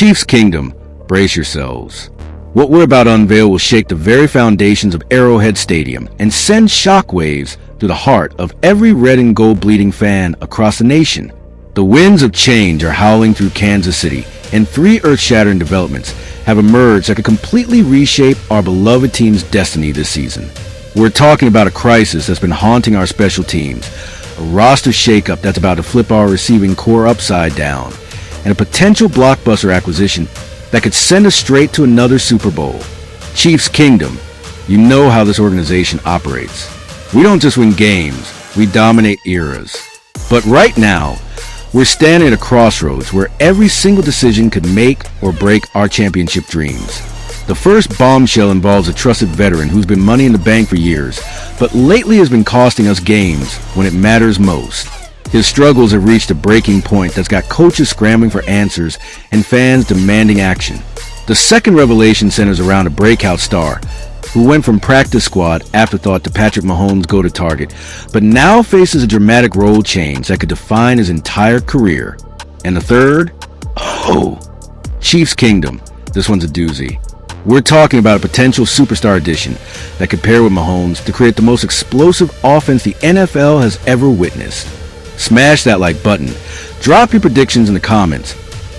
Chiefs Kingdom, brace yourselves. What we're about to unveil will shake the very foundations of Arrowhead Stadium and send shockwaves through the heart of every red and gold bleeding fan across the nation. The winds of change are howling through Kansas City, and three earth-shattering developments have emerged that could completely reshape our beloved team's destiny this season. We're talking about a crisis that's been haunting our special teams, a roster shakeup that's about to flip our receiving core upside down, and a potential blockbuster acquisition that could send us straight to another Super Bowl. Chiefs Kingdom, you know how this organization operates. We don't just win games, we dominate eras. But right now, we're standing at a crossroads where every single decision could make or break our championship dreams. The first bombshell involves a trusted veteran who's been money in the bank for years, but lately has been costing us games when it matters most. His struggles have reached a breaking point that's got coaches scrambling for answers and fans demanding action. The second revelation centers around a breakout star who went from practice squad afterthought to Patrick Mahomes' go-to target, but now faces a dramatic role change that could define his entire career. And the third? Chiefs Kingdom. This one's a doozy. We're talking about a potential superstar addition that could pair with Mahomes to create the most explosive offense the NFL has ever witnessed. Smash that like button, drop your predictions in the comments,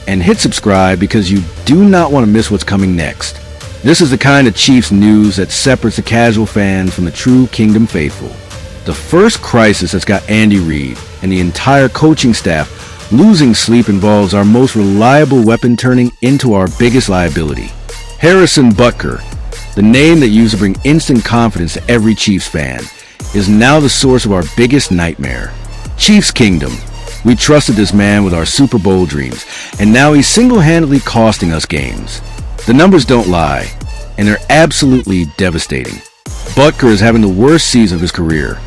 and hit subscribe because you do not want to miss what's coming next. This is the kind of Chiefs news that separates the casual fan from the true Kingdom faithful. The first crisis that's got Andy Reid and the entire coaching staff losing sleep involves our most reliable weapon turning into our biggest liability. Harrison Butker, the name that used to bring instant confidence to every Chiefs fan, is now the source of our biggest nightmare. Chiefs Kingdom, we trusted this man with our Super Bowl dreams, and now he's single-handedly costing us games. The numbers don't lie, and they're absolutely devastating. Butker is having the worst season of his career,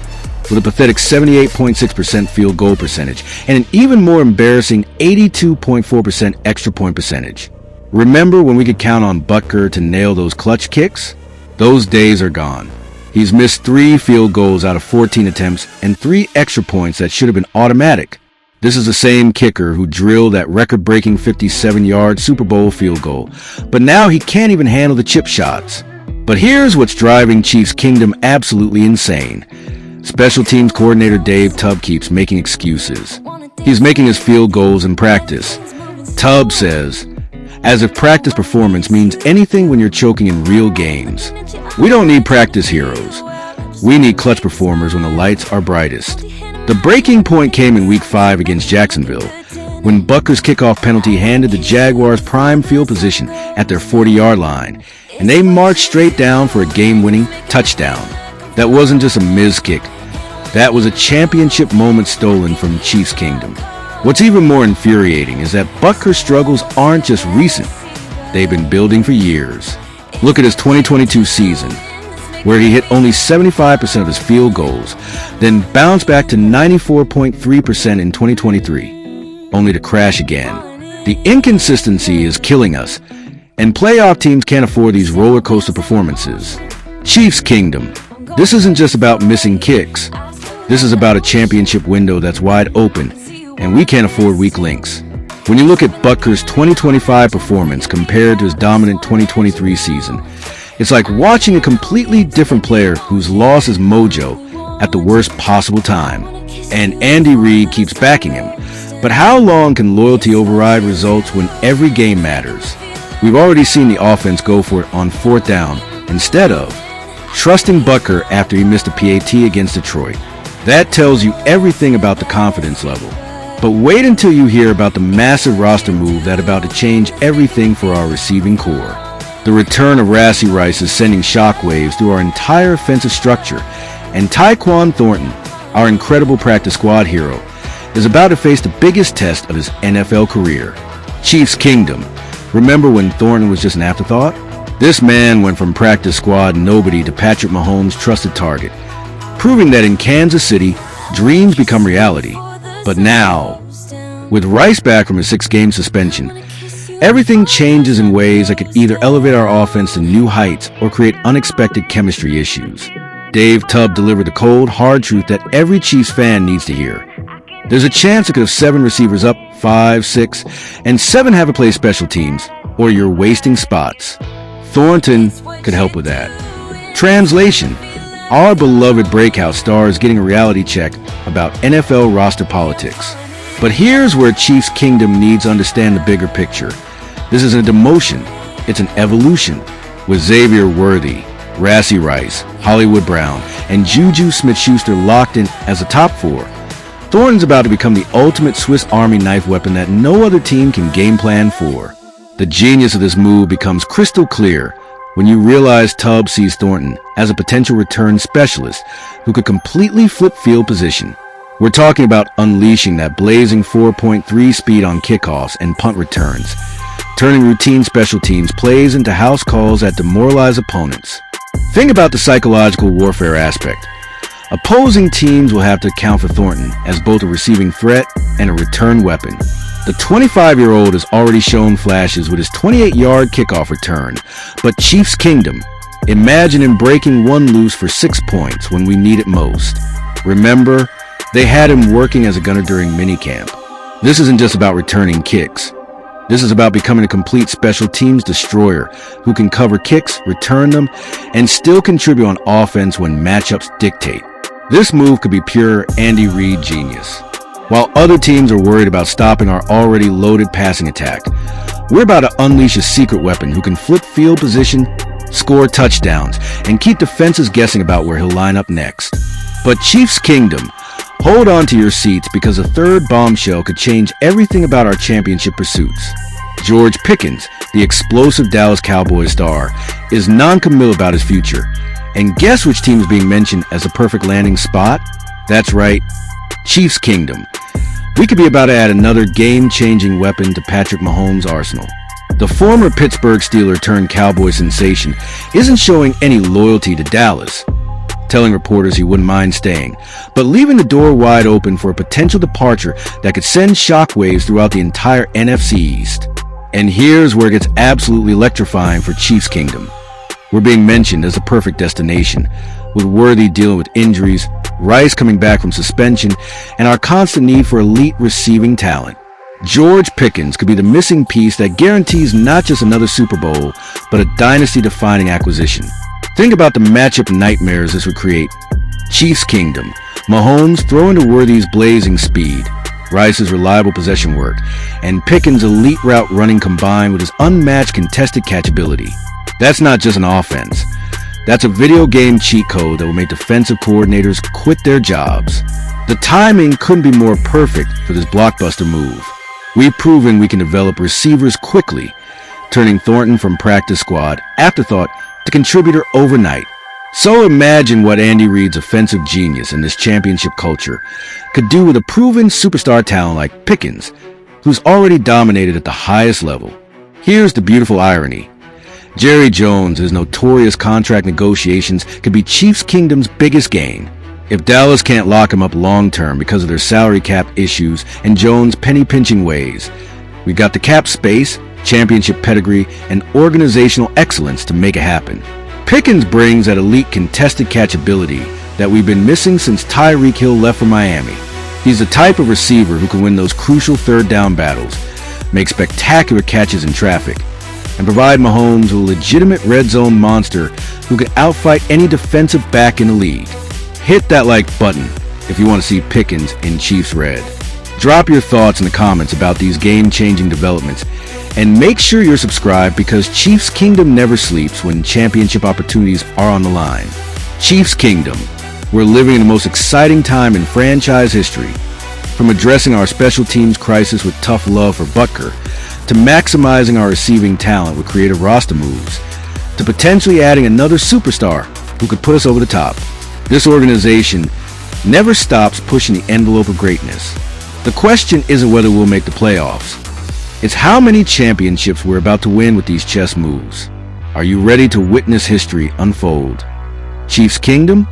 with a pathetic 78.6% field goal percentage and an even more embarrassing 82.4% extra point percentage. Remember when we could count on Butker to nail those clutch kicks? Those days are gone. He's missed 3 field goals out of 14 attempts and 3 extra points that should have been automatic. This is the same kicker who drilled that record-breaking 57-yard Super Bowl field goal, but now he can't even handle the chip shots. But here's what's driving Chiefs Kingdom absolutely insane. Special teams coordinator Dave Tubb keeps making excuses. He's making his field goals in practice. Tubb says, as if practice performance means anything when you're choking in real games. We don't need practice heroes. We need clutch performers when the lights are brightest. The breaking point came in Week 5 against Jacksonville, when Butker's kickoff penalty handed the Jaguars prime field position at their 40-yard line, and they marched straight down for a game-winning touchdown. That wasn't just a Miz kick. That was a championship moment stolen from Chiefs Kingdom. What's even more infuriating is that Butker's struggles aren't just recent. They've been building for years. Look at his 2022 season, where he hit only 75% of his field goals, then bounced back to 94.3% in 2023, only to crash again. The inconsistency is killing us, and playoff teams can't afford these roller coaster performances. Chiefs Kingdom, this isn't just about missing kicks. This is about a championship window that's wide open, and we can't afford weak links. When you look at Butker's 2025 performance compared to his dominant 2023 season, it's like watching a completely different player who's lost his mojo at the worst possible time. And Andy Reid keeps backing him. But how long can loyalty override results when every game matters? We've already seen the offense go for it on 4th down instead of trusting Butker after he missed a PAT against Detroit. That tells you everything about the confidence level. But wait until you hear about the massive roster move that's about to change everything for our receiving core. The return of Rashee Rice is sending shockwaves through our entire offensive structure, and Tyquan Thornton, our incredible practice squad hero, is about to face the biggest test of his NFL career. Chiefs Kingdom, remember when Thornton was just an afterthought? This man went from practice squad nobody to Patrick Mahomes' trusted target, proving that in Kansas City, dreams become reality. But now, with Rice back from his 6-game suspension, everything changes in ways that could either elevate our offense to new heights or create unexpected chemistry issues. Dave Tubb delivered the cold, hard truth that every Chiefs fan needs to hear. There's a chance it could have 7 receivers up 5, 6, and 7 haven't played special teams, or you're wasting spots. Thornton could help with that. Translation: our beloved breakout star is getting a reality check about NFL roster politics. But here's where Chiefs Kingdom needs to understand the bigger picture. This isn't a demotion, it's an evolution. With Xavier Worthy, Rassie Rice, Hollywood Brown, and Juju Smith-Schuster locked in as a top 4, Thornton's about to become the ultimate Swiss Army knife weapon that no other team can game plan for. The genius of this move becomes crystal clear when you realize Tubbs sees Thornton as a potential return specialist who could completely flip field position. We're talking about unleashing that blazing 4.3 speed on kickoffs and punt returns, turning routine special teams plays into house calls that demoralize opponents. Think about the psychological warfare aspect. Opposing teams will have to account for Thornton as both a receiving threat and a return weapon. The 25-year-old has already shown flashes with his 28-yard kickoff return, but Chiefs Kingdom, imagine him breaking one loose for 6 points when we need it most. Remember, they had him working as a gunner during minicamp. This isn't just about returning kicks. This is about becoming a complete special teams destroyer who can cover kicks, return them, and still contribute on offense when matchups dictate. This move could be pure Andy Reid genius. While other teams are worried about stopping our already loaded passing attack, we're about to unleash a secret weapon who can flip field position, score touchdowns, and keep defenses guessing about where he'll line up next. But Chiefs Kingdom, hold on to your seats because a third bombshell could change everything about our championship pursuits. George Pickens, the explosive Dallas Cowboys star, is non-committal about his future. And guess which team is being mentioned as a perfect landing spot? That's right, Chiefs Kingdom. We could be about to add another game-changing weapon to Patrick Mahomes' arsenal. The former Pittsburgh Steeler turned Cowboy sensation isn't showing any loyalty to Dallas, telling reporters he wouldn't mind staying, but leaving the door wide open for a potential departure that could send shockwaves throughout the entire NFC East. And here's where it gets absolutely electrifying for Chiefs Kingdom. We're being mentioned as a perfect destination, with Worthy dealing with injuries, Rice coming back from suspension, and our constant need for elite receiving talent. George Pickens could be the missing piece that guarantees not just another Super Bowl, but a dynasty-defining acquisition. Think about the matchup nightmares this would create. Chiefs Kingdom, Mahomes throwing to Worthy's blazing speed, Rice's reliable possession work, and Pickens' elite route running combined with his unmatched contested catchability. That's not just an offense. That's a video game cheat code that will make defensive coordinators quit their jobs. The timing couldn't be more perfect for this blockbuster move. We've proven we can develop receivers quickly, turning Thornton from practice squad afterthought to contributor overnight. So imagine what Andy Reid's offensive genius in this championship culture could do with a proven superstar talent like Pickens, who's already dominated at the highest level. Here's the beautiful irony. Jerry Jones' his notorious contract negotiations could be Chiefs Kingdom's biggest gain. If Dallas can't lock him up long-term because of their salary cap issues and Jones' penny-pinching ways, we've got the cap space, championship pedigree, and organizational excellence to make it happen. Pickens brings that elite contested catchability that we've been missing since Tyreek Hill left for Miami. He's the type of receiver who can win those crucial third down battles, make spectacular catches in traffic, and provide Mahomes with a legitimate red zone monster who can outfight any defensive back in the league. Hit that like button if you want to see Pickens in Chiefs red. Drop your thoughts in the comments about these game-changing developments, and make sure you're subscribed because Chiefs Kingdom never sleeps when championship opportunities are on the line. Chiefs Kingdom, we're living in the most exciting time in franchise history. From addressing our special teams crisis with tough love for Butker, to maximizing our receiving talent with creative roster moves, to potentially adding another superstar who could put us over the top. This organization never stops pushing the envelope of greatness. The question isn't whether we'll make the playoffs. It's how many championships we're about to win with these chess moves. Are you ready to witness history unfold? Chiefs Kingdom,